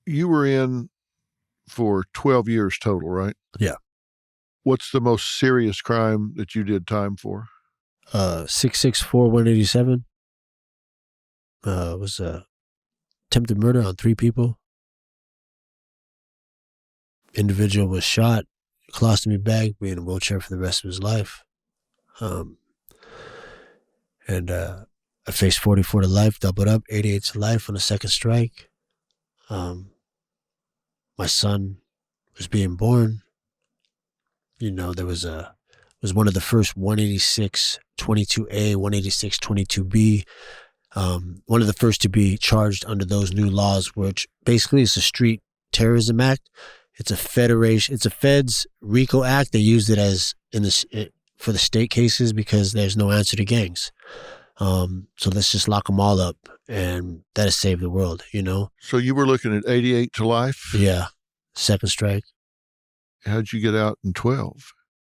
You were in for 12 years total, right? Yeah. What's the most serious crime that you did time for? 664-187. Was attempted murder on 3 people. Individual was shot, colostomy bag, be in a wheelchair for the rest of his life. I faced 44 to life, doubled up, 88 to life on the second strike. My son was being born. There was one of the first 186 22A, 186 22B. One of the first to be charged under those new laws, which basically is a street terrorism act. It's a feds RICO act. They used it for the state cases because there's no answer to gangs. So let's just lock them all up, and that has saved the world, So you were looking at 88 to life? Yeah. Second strike. How'd you get out in 12?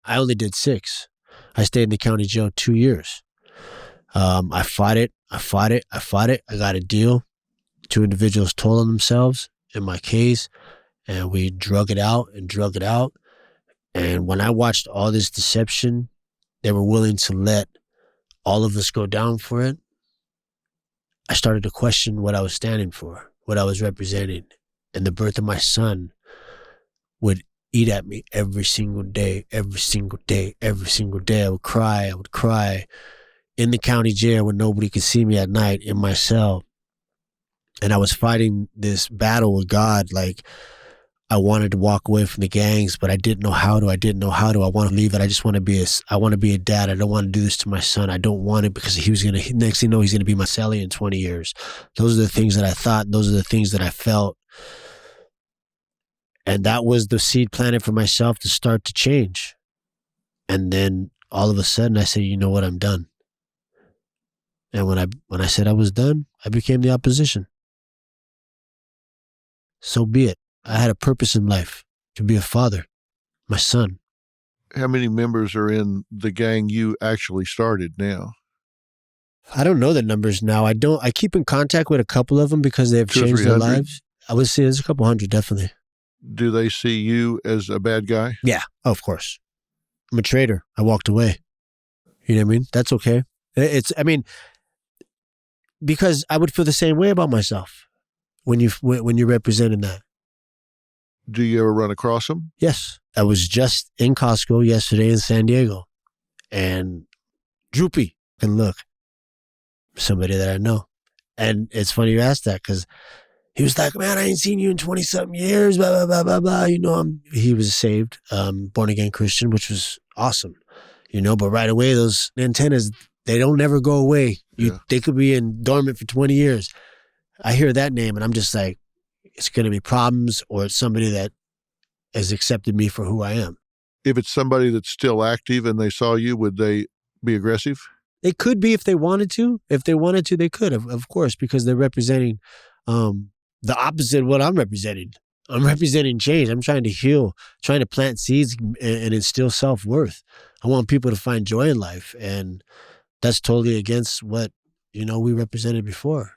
I only did 6. I stayed in the county jail 2 years. I fought it. I got a deal. 2 individuals told on themselves in my case, and we drug it out. And when I watched all this deception, they were willing to let all of us go down for it. I started to question what I was standing for, what I was representing. And the birth of my son would eat at me every single day. I would cry in the county jail when nobody could see me at night in my cell. And I was fighting this battle with God. Like, I wanted to walk away from the gangs, but I didn't know how to. I want to leave it. I want to be a dad. I don't want to do this to my son. I don't want it because next thing you know, he's going to be my cellie in 20 years. Those are the things that I thought. Those are the things that I felt. And that was the seed planted for myself to start to change. And then all of a sudden I said, you know what, I'm done. And when I said I was done, I became the opposition. So be it. I had a purpose in life, to be a father, my son. How many members are in the gang you actually started now? I don't know the numbers now. I keep in contact with a couple of them because they have changed their lives. I would say there's a couple hundred, definitely. Do they see you as a bad guy? Yeah, of course. I'm a traitor. I walked away. You know what I mean? That's okay. Because I would feel the same way about myself when you're representing that. Do you ever run across them? Yes. I was just in Costco yesterday in San Diego, and Droopy can look, somebody that I know. And it's funny you asked that because he was like, man, I ain't seen you in 20-something years, blah, blah, blah, blah, blah. He was saved, born-again Christian, which was awesome, but right away, those antennas, they don't never go away. They could be dormant for 20 years. I hear that name, and I'm just like, it's going to be problems, or it's somebody that has accepted me for who I am. If it's somebody that's still active and they saw you, would they be aggressive? They could be if they wanted to. If they wanted to, they could, of course, because they're representing the opposite of what I'm representing. I'm representing change. I'm trying to heal, trying to plant seeds and instill self-worth. I want people to find joy in life. And that's totally against what, we represented before.